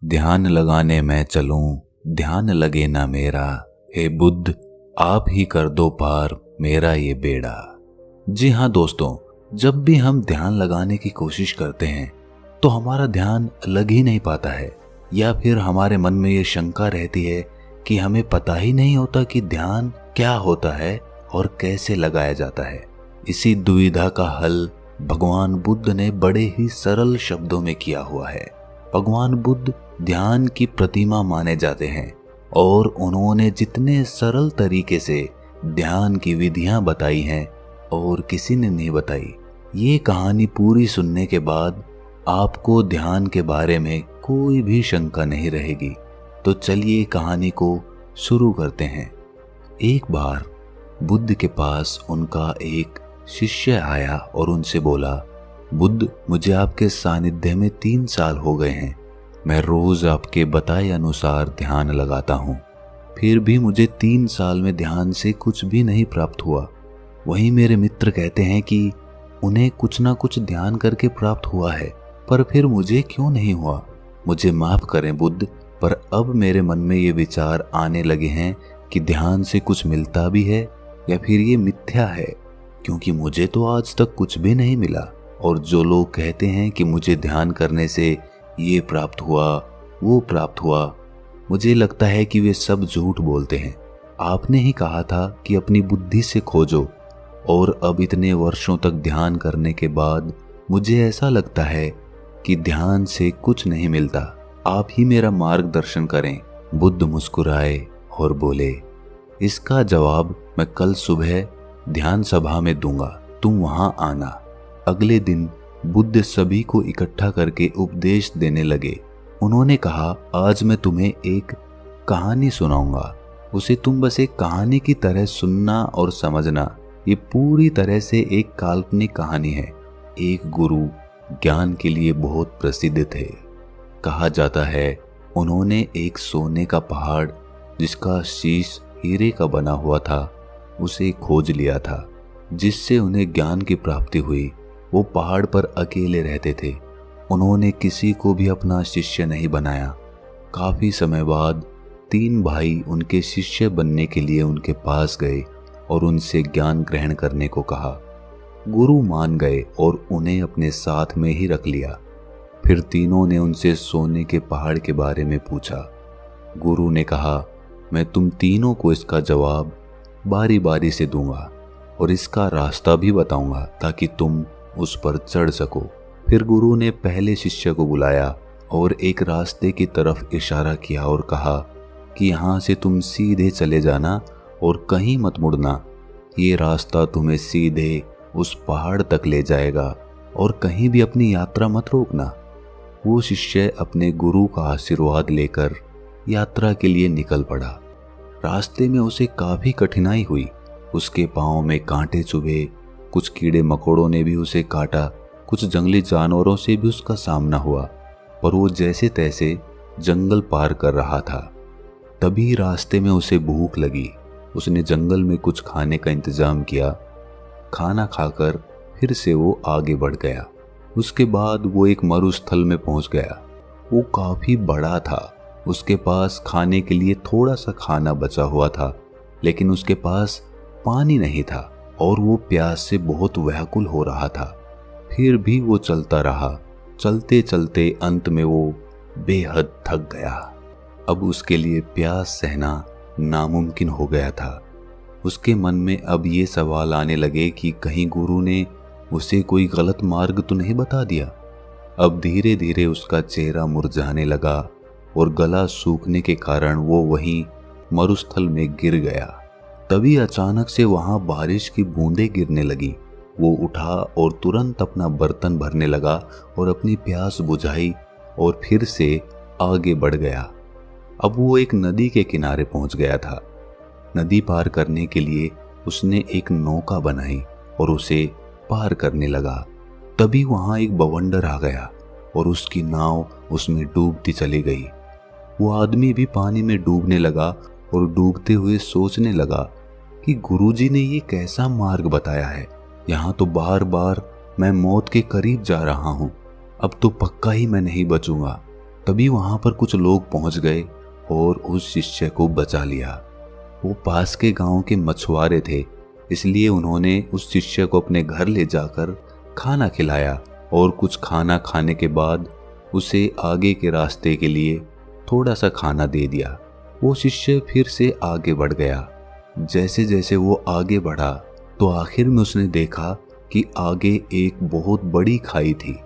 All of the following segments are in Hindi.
ध्यान लगाने मैं चलूं, ध्यान लगे ना मेरा। हे बुद्ध, आप ही कर दो पार मेरा ये बेड़ा। जी हाँ दोस्तों, जब भी हम ध्यान लगाने की कोशिश करते हैं तो हमारा ध्यान लग ही नहीं पाता है, या फिर हमारे मन में ये शंका रहती है कि हमें पता ही नहीं होता कि ध्यान क्या होता है और कैसे लगाया जाता है। इसी दुविधा का हल भगवान बुद्ध ने बड़े ही सरल शब्दों में किया हुआ है। भगवान बुद्ध ध्यान की प्रतिमा माने जाते हैं और उन्होंने जितने सरल तरीके से ध्यान की विधियां बताई हैं और किसी ने नहीं बताई। ये कहानी पूरी सुनने के बाद आपको ध्यान के बारे में कोई भी शंका नहीं रहेगी। तो चलिए कहानी को शुरू करते हैं। एक बार बुद्ध के पास उनका एक शिष्य आया और उनसे बोला, बुद्ध, मुझे आपके सानिध्य में 3 साल हो गए हैं। मैं रोज आपके बताए अनुसार ध्यान लगाता हूँ, फिर भी मुझे 3 साल में ध्यान से कुछ भी नहीं प्राप्त हुआ। वहीं मेरे मित्र कहते हैं कि उन्हें कुछ ना कुछ ध्यान करके प्राप्त हुआ है, पर फिर मुझे क्यों नहीं हुआ। मुझे माफ करें बुद्ध, पर अब मेरे मन में ये विचार आने लगे हैं कि ध्यान से कुछ मिलता भी है या फिर ये मिथ्या है, क्योंकि मुझे तो आज तक कुछ भी नहीं मिला। और जो लोग कहते हैं कि मुझे ध्यान करने से ये प्राप्त हुआ, वो प्राप्त हुआ, मुझे लगता है कि वे सब झूठ बोलते हैं। आपने ही कहा था कि अपनी बुद्धि से खोजो, और अब इतने वर्षों तक ध्यान करने के बाद मुझे ऐसा लगता है कि ध्यान से कुछ नहीं मिलता। आप ही मेरा मार्गदर्शन करें। बुद्ध मुस्कुराए और बोले, इसका जवाब मैं कल सुबह ध्यान सभा में दूंगा, तुम वहां आना। अगले दिन बुद्ध सभी को इकट्ठा करके उपदेश देने लगे। उन्होंने कहा, आज मैं तुम्हें एक कहानी सुनाऊंगा। उसे तुम बस एक कहानी की तरह सुनना और समझना। ये पूरी तरह से एक काल्पनिक कहानी है। एक गुरु ज्ञान के लिए बहुत प्रसिद्ध थे। कहा जाता है उन्होंने एक सोने का पहाड़ जिसका शीश हीरे का बना हुआ था, उसे खोज लिया था, जिससे उन्हें ज्ञान की प्राप्ति हुई। वो पहाड़ पर अकेले रहते थे। उन्होंने किसी को भी अपना शिष्य नहीं बनाया। काफी समय बाद 3 भाई उनके शिष्य बनने के लिए उनके पास गए और उनसे ज्ञान ग्रहण करने को कहा। गुरु मान गए और उन्हें अपने साथ में ही रख लिया। फिर तीनों ने उनसे सोने के पहाड़ के बारे में पूछा। गुरु ने कहा, मैं तुम तीनों को इसका जवाब बारी बारी से दूंगा और इसका रास्ता भी बताऊंगा ताकि तुम उस पर चढ़ सको। फिर गुरु ने पहले शिष्य को बुलाया और एक रास्ते की तरफ इशारा किया और कहा कि यहाँ से तुम सीधे चले जाना और कहीं मत मुड़ना। ये रास्ता तुम्हें सीधे उस पहाड़ तक ले जाएगा और कहीं भी अपनी यात्रा मत रोकना। वो शिष्य अपने गुरु का आशीर्वाद लेकर यात्रा के लिए निकल पड़ा। रास्ते में उसे काफी कठिनाई हुई। उसके पांव में कांटे चुभे, कुछ कीड़े मकोड़ों ने भी उसे काटा, कुछ जंगली जानवरों से भी उसका सामना हुआ, पर वो जैसे तैसे जंगल पार कर रहा था। तभी रास्ते में उसे भूख लगी। उसने जंगल में कुछ खाने का इंतजाम किया। खाना खाकर फिर से वो आगे बढ़ गया। उसके बाद वो एक मरुस्थल में पहुंच गया। वो काफी बड़ा था। उसके पास खाने के लिए थोड़ा सा खाना बचा हुआ था, लेकिन उसके पास पानी नहीं था और वो प्यास से बहुत व्याकुल हो रहा था। फिर भी वो चलता रहा। चलते चलते अंत में वो बेहद थक गया। अब उसके लिए प्यास सहना नामुमकिन हो गया था। उसके मन में अब ये सवाल आने लगे कि कहीं गुरु ने उसे कोई गलत मार्ग तो नहीं बता दिया। अब धीरे धीरे उसका चेहरा मुरझाने लगा और गला सूखने के कारण वो वहीं मरुस्थल में गिर गया। तभी अचानक से वहां बारिश की बूंदें गिरने लगी। वो उठा और तुरंत अपना बर्तन भरने लगा और अपनी प्यास बुझाई और फिर से आगे बढ़ गया। अब वो एक नदी के किनारे पहुंच गया था। नदी पार करने के लिए उसने एक नौका बनाई और उसे पार करने लगा। तभी वहां एक बवंडर आ गया और उसकी नाव उसमें डूबती चली गई। वो आदमी भी पानी में डूबने लगा और डूबते हुए सोचने लगा कि गुरुजी ने ये कैसा मार्ग बताया है। यहाँ तो बार बार मैं मौत के करीब जा रहा हूँ। अब तो पक्का ही मैं नहीं बचूंगा। तभी वहां पर कुछ लोग पहुंच गए और उस शिष्य को बचा लिया। वो पास के गांव के मछुआरे थे, इसलिए उन्होंने उस शिष्य को अपने घर ले जाकर खाना खिलाया और कुछ खाना खाने के बाद उसे आगे के रास्ते के लिए थोड़ा सा खाना दे दिया। वो शिष्य फिर से आगे बढ़ गया। जैसे जैसे वो आगे बढ़ा तो आखिर में उसने देखा कि आगे एक बहुत बड़ी खाई थी।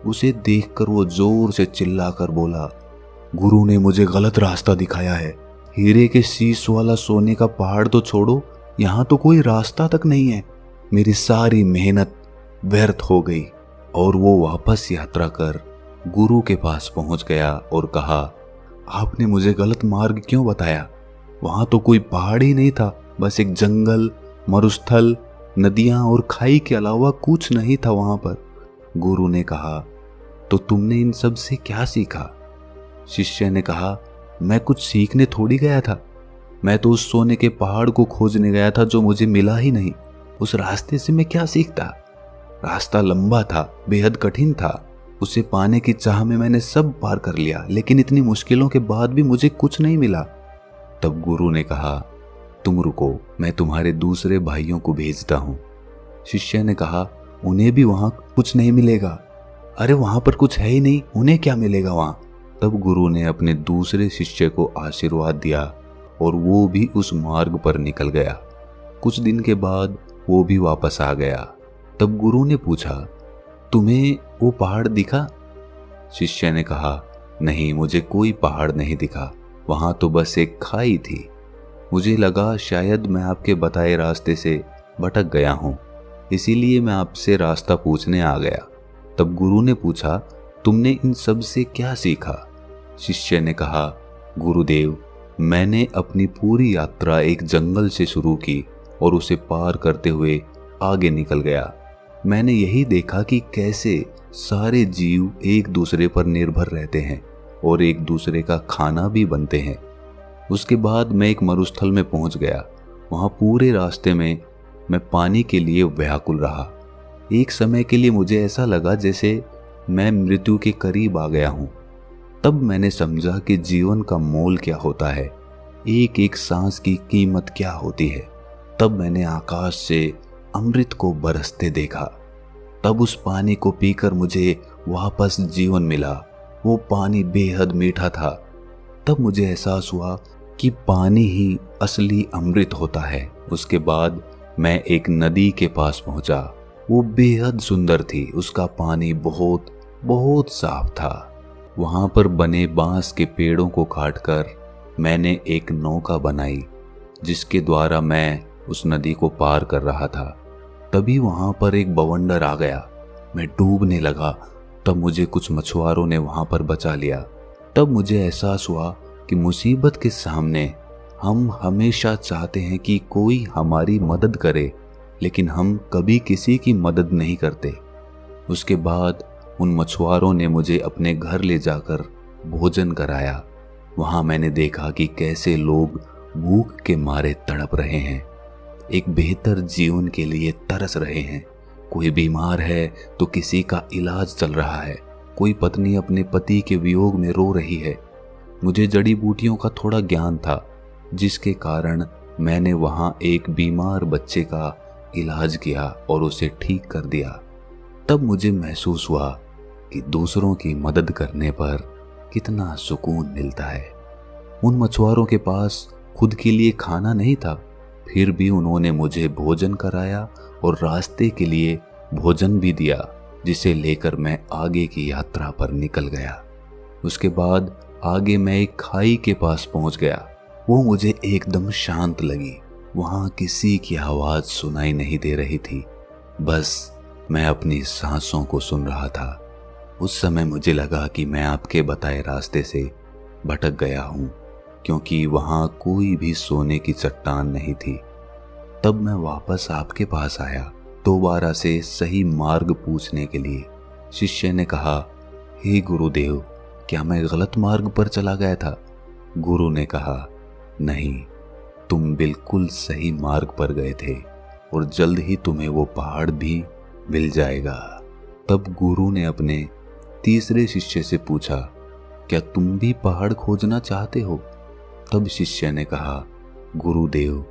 उसे देखकर वो जोर से चिल्लाकर बोला, गुरु ने मुझे गलत रास्ता दिखाया है। हीरे के शीश वाला सोने का पहाड़ तो छोड़ो, यहाँ तो कोई रास्ता तक नहीं है। मेरी सारी मेहनत व्यर्थ हो गई। और वो वापस यात्रा कर गुरु के पास पहुंच गया और कहा, आपने मुझे गलत मार्ग क्यों बताया? वहां तो कोई पहाड़ ही नहीं था, बस एक जंगल, मरुस्थल, नदियां और खाई के अलावा कुछ नहीं था वहां पर। गुरु ने कहा, तो तुमने इन सब से क्या सीखा? शिष्य ने कहा, मैं कुछ सीखने थोड़ी गया था, मैं तो उस सोने के पहाड़ को खोजने गया था जो मुझे मिला ही नहीं। उस रास्ते से मैं क्या सीखता? रास्ता लंबा था, बेहद कठिन था। उसे पाने की चाह में मैंने सब पार कर लिया, लेकिन इतनी मुश्किलों के बाद भी मुझे कुछ नहीं मिला। तब गुरु ने कहा, तुम रुको, मैं तुम्हारे दूसरे भाइयों को भेजता हूं। शिष्य ने कहा, उन्हें भी वहां कुछ नहीं मिलेगा। अरे वहां पर कुछ है ही नहीं, उन्हें क्या मिलेगा वहां? तब गुरु ने अपने दूसरे शिष्य को आशीर्वाद दिया और वो भी उस मार्ग पर निकल गया। कुछ दिन के बाद वो भी वापस आ गया। तब गुरु ने पूछा, तुम्हें वो पहाड़ दिखा? शिष्य ने कहा, नहीं, मुझे कोई पहाड़ नहीं दिखा, वहां तो बस एक खाई थी। मुझे लगा शायद मैं आपके बताए रास्ते से भटक गया हूं, इसीलिए मैं आपसे रास्ता पूछने आ गया। तब गुरु ने पूछा, तुमने इन सब से क्या सीखा? शिष्य ने कहा, गुरुदेव, मैंने अपनी पूरी यात्रा एक जंगल से शुरू की और उसे पार करते हुए आगे निकल गया। मैंने यही देखा कि कैसे सारे जीव एक दूसरे पर निर्भर रहते हैं और एक दूसरे का खाना भी बनते हैं। उसके बाद मैं एक मरुस्थल में पहुंच गया। वहां पूरे रास्ते में मैं पानी के लिए व्याकुल रहा। एक समय के लिए मुझे ऐसा लगा जैसे मैं मृत्यु के करीब आ गया हूं। तब मैंने समझा कि जीवन का मोल क्या होता है, एक एक सांस की कीमत क्या होती है। तब मैंने आकाश से अमृत को बरसते देखा। तब उस पानी को पीकर मुझे वापस जीवन मिला। वो पानी बेहद मीठा था। तब मुझे एहसास हुआ कि पानी ही असली अमृत होता है। उसके बाद मैं एक नदी के पास पहुंचा। वो बेहद सुंदर थी। उसका पानी बहुत बहुत साफ था। वहां पर बने बांस के पेड़ों को काटकर मैंने एक नौका बनाई, जिसके द्वारा मैं उस नदी को पार कर रहा था। तभी वहां पर एक बवंडर आ गया। मैं डूबने लगा। तब मुझे कुछ मछुआरों ने वहां पर बचा लिया। तब मुझे एहसास हुआ कि मुसीबत के सामने हम हमेशा चाहते हैं कि कोई हमारी मदद करे, लेकिन हम कभी किसी की मदद नहीं करते। उसके बाद उन मछुआरों ने मुझे अपने घर ले जाकर भोजन कराया। वहां मैंने देखा कि कैसे लोग भूख के मारे तड़प रहे हैं, एक बेहतर जीवन के लिए तरस रहे हैं। कोई बीमार है तो किसी का इलाज चल रहा है। कोई पत्नी अपने पति के वियोग में रो रही है। मुझे जड़ी बूटियों का थोड़ा ज्ञान था, जिसके कारण मैंने वहां एक बीमार बच्चे का इलाज किया और उसे ठीक कर दिया। तब मुझे महसूस हुआ कि दूसरों की मदद करने पर कितना सुकून मिलता है। उन मछुआरों के पास खुद के लिए खाना नहीं था, फिर भी उन्होंने मुझे भोजन कराया और रास्ते के लिए भोजन भी दिया, जिसे लेकर मैं आगे की यात्रा पर निकल गया। उसके बाद आगे मैं एक खाई के पास पहुंच गया। वो मुझे एकदम शांत लगी। वहां किसी की आवाज सुनाई नहीं दे रही थी, बस मैं अपनी सांसों को सुन रहा था। उस समय मुझे लगा कि मैं आपके बताए रास्ते से भटक गया हूं, क्योंकि वहां कोई भी सोने की चट्टान नहीं थी। तब मैं वापस आपके पास आया, दोबारा से सही मार्ग पूछने के लिए। शिष्य ने कहा, हे गुरुदेव, क्या मैं गलत मार्ग पर चला गया था? गुरु ने कहा, नहीं, तुम बिल्कुल सही मार्ग पर गए थे और जल्द ही तुम्हें वो पहाड़ भी मिल जाएगा। तब गुरु ने अपने तीसरे शिष्य से पूछा, क्या तुम भी पहाड़ खोजना चाहते हो? तब शिष्य ने कहा, गुरुदेव,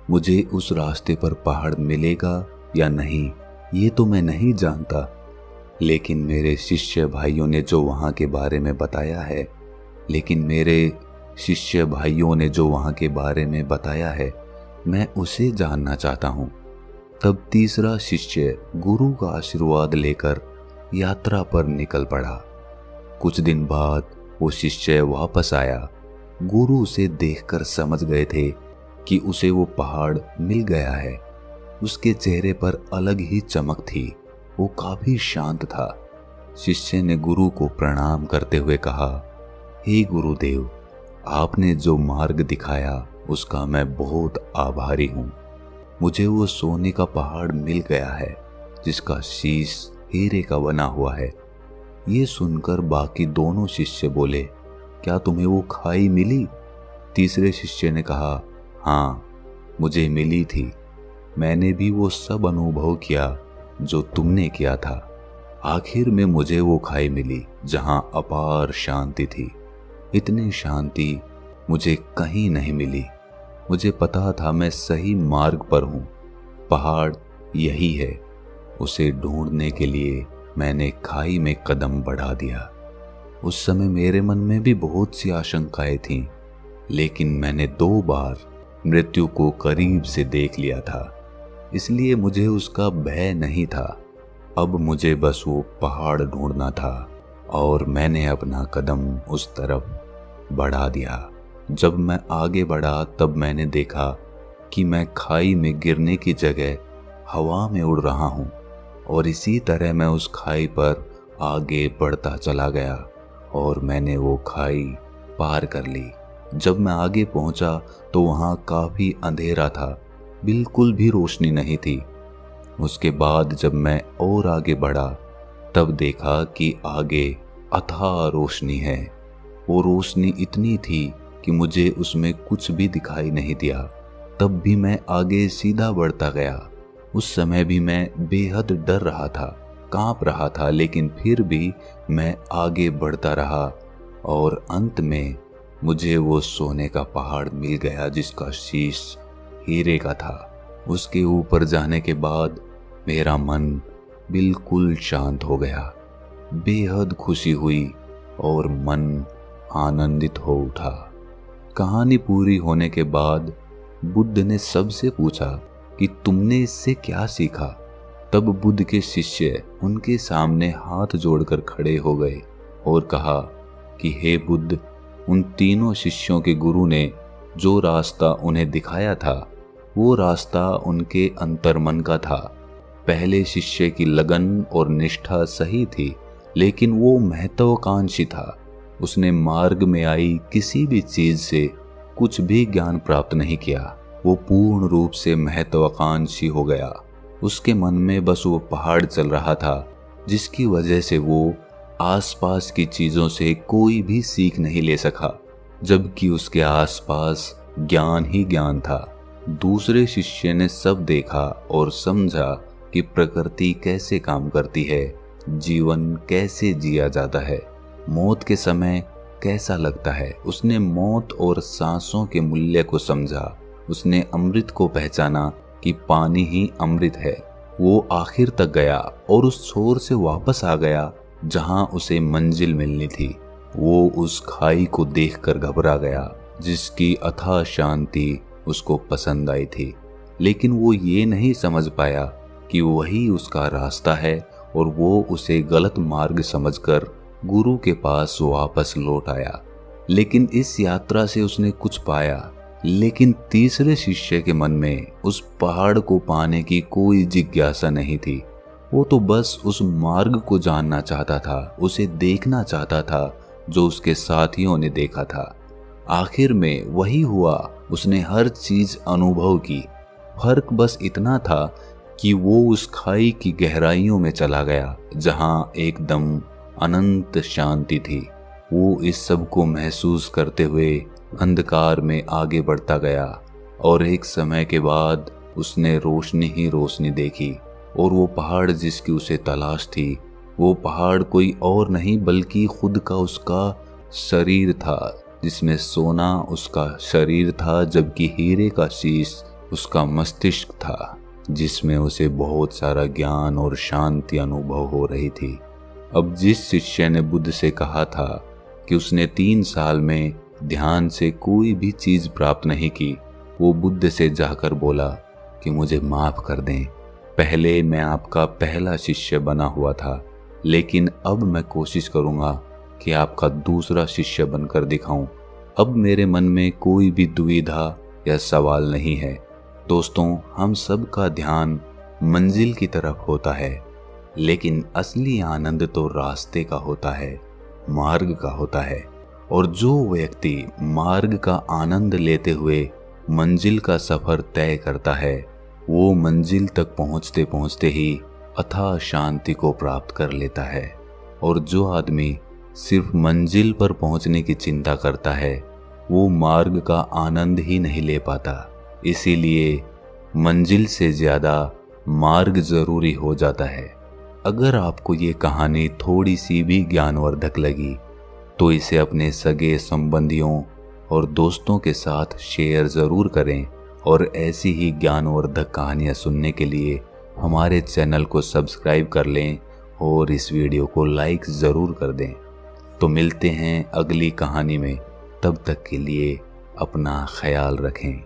मुझे उस रास्ते पर पहाड़ मिलेगा या नहीं ये तो मैं नहीं जानता, लेकिन मेरे शिष्य भाइयों ने जो वहाँ के बारे में बताया है मैं उसे जानना चाहता हूँ। तब तीसरा शिष्य गुरु का आशीर्वाद लेकर यात्रा पर निकल पड़ा। कुछ दिन बाद वो शिष्य वापस आया। गुरु उसे देखकर समझ गए थे कि उसे वो पहाड़ मिल गया है। उसके चेहरे पर अलग ही चमक थी, वो काफी शांत था। शिष्य ने गुरु को प्रणाम करते हुए कहा, हे गुरुदेव, आपने जो मार्ग दिखाया उसका मैं बहुत आभारी हूँ। मुझे वो सोने का पहाड़ मिल गया है जिसका शीश हीरे का बना हुआ है। ये सुनकर बाकी दोनों शिष्य बोले, क्या तुम्हें वो खाई मिली? तीसरे शिष्य ने कहा, हाँ, मुझे मिली थी। मैंने भी वो सब अनुभव किया जो तुमने किया था। आखिर में मुझे वो खाई मिली जहां अपार शांति थी। इतनी शांति मुझे कहीं नहीं मिली। मुझे पता था मैं सही मार्ग पर हूँ। पहाड़ यही है। उसे ढूंढने के लिए मैंने खाई में कदम बढ़ा दिया। उस समय मेरे मन में भी बहुत सी आशंकाएं थीं, लेकिन मैंने 2 बार मृत्यु को करीब से देख लिया था, इसलिए मुझे उसका भय नहीं था। अब मुझे बस वो पहाड़ ढूंढना था और मैंने अपना कदम उस तरफ बढ़ा दिया। जब मैं आगे बढ़ा तब मैंने देखा कि मैं खाई में गिरने की जगह हवा में उड़ रहा हूँ और इसी तरह मैं उस खाई पर आगे बढ़ता चला गया और मैंने वो खाई पार कर ली। जब मैं आगे पहुंचा तो वहाँ काफी अंधेरा था, बिल्कुल भी रोशनी नहीं थी। उसके बाद जब मैं और आगे बढ़ा तब देखा कि आगे अथाह रोशनी है। वो रोशनी इतनी थी कि मुझे उसमें कुछ भी दिखाई नहीं दिया। तब भी मैं आगे सीधा बढ़ता गया। उस समय भी मैं बेहद डर रहा था, कांप रहा था, लेकिन फिर भी मैं आगे बढ़ता रहा और अंत में मुझे वो सोने का पहाड़ मिल गया जिसका शीश हीरे का था। उसके ऊपर जाने के बाद मेरा मन बिल्कुल शांत हो गया। बेहद खुशी हुई और मन आनंदित हो उठा। कहानी पूरी होने के बाद बुद्ध ने सबसे पूछा कि तुमने इससे क्या सीखा? तब बुद्ध के शिष्य उनके सामने हाथ जोड़कर खड़े हो गए और कहा कि हे बुद्ध, उन तीनों शिष्यों के गुरु ने जो रास्ता उन्हें दिखाया था वो रास्ता उनके अंतर्मन का था। पहले शिष्य की लगन और निष्ठा सही थी, लेकिन वो महत्वाकांक्षी था। उसने मार्ग में आई किसी भी चीज से कुछ भी ज्ञान प्राप्त नहीं किया। वो पूर्ण रूप से महत्वाकांक्षी हो गया। उसके मन में बस वो पहाड़ चल रहा था, जिसकी वजह से वो आसपास की चीजों से कोई भी सीख नहीं ले सका, जबकि उसके आसपास ज्ञान ही ज्ञान था। दूसरे शिष्य ने सब देखा और समझा कि प्रकृति कैसे काम करती है, जीवन कैसे जिया जाता है, मौत के समय कैसा लगता है। उसने मौत और सांसों के मूल्य को समझा। उसने अमृत को पहचाना कि पानी ही अमृत है। वो आखिर तक गया और उस छोर से वापस आ गया जहां उसे मंजिल मिलनी थी। वो उस खाई को देखकर घबरा गया जिसकी अथाह शांति उसको पसंद आई थी, लेकिन वो ये नहीं समझ पाया कि वही उसका रास्ता है और वो उसे गलत मार्ग समझकर गुरु के पास वापस लौट आया। लेकिन इस यात्रा से उसने कुछ पाया, लेकिन तीसरे शिष्य के मन में उस पहाड़ को पाने की कोई जिज्ञासा नहीं थी। वो तो बस उस मार्ग को जानना चाहता था, उसे देखना चाहता था जो उसके साथियों ने देखा था। आखिर में वही हुआ, उसने हर चीज अनुभव की। फर्क बस इतना था कि वो उस खाई की गहराइयों में चला गया जहां एकदम अनंत शांति थी। वो इस सब को महसूस करते हुए अंधकार में आगे बढ़ता गया और एक समय के बाद उसने रोशनी ही रोशनी देखी और वो पहाड़ जिसकी उसे तलाश थी, वो पहाड़ कोई और नहीं बल्कि खुद का उसका शरीर था जिसमें सोना उसका शरीर था, जबकि हीरे का शीश उसका मस्तिष्क था, जिसमें उसे बहुत सारा ज्ञान और शांति अनुभव हो रही थी। अब जिस शिष्य ने बुद्ध से कहा था कि उसने 3 साल में ध्यान से कोई भी चीज प्राप्त नहीं की, वो बुद्ध से जाकर बोला कि मुझे माफ कर दें, पहले मैं आपका पहला शिष्य बना हुआ था, लेकिन अब मैं कोशिश करूंगा कि आपका दूसरा शिष्य बनकर दिखाऊं। अब मेरे मन में कोई भी दुविधा या सवाल नहीं है। दोस्तों, हम सब का ध्यान मंजिल की तरफ होता है, लेकिन असली आनंद तो रास्ते का होता है, मार्ग का होता है। और जो व्यक्ति मार्ग का आनंद लेते हुए मंजिल का सफर तय करता है, वो मंजिल तक पहुंचते पहुंचते ही अथाह शांति को प्राप्त कर लेता है। और जो आदमी सिर्फ मंजिल पर पहुंचने की चिंता करता है, वो मार्ग का आनंद ही नहीं ले पाता। इसीलिए मंजिल से ज्यादा मार्ग जरूरी हो जाता है। अगर आपको ये कहानी थोड़ी सी भी ज्ञानवर्धक लगी तो इसे अपने सगे संबंधियों और दोस्तों के साथ शेयर ज़रूर करें, और ऐसी ही ज्ञानवर्धक कहानियाँ सुनने के लिए हमारे चैनल को सब्सक्राइब कर लें और इस वीडियो को लाइक ज़रूर कर दें। तो मिलते हैं अगली कहानी में, तब तक के लिए अपना ख्याल रखें।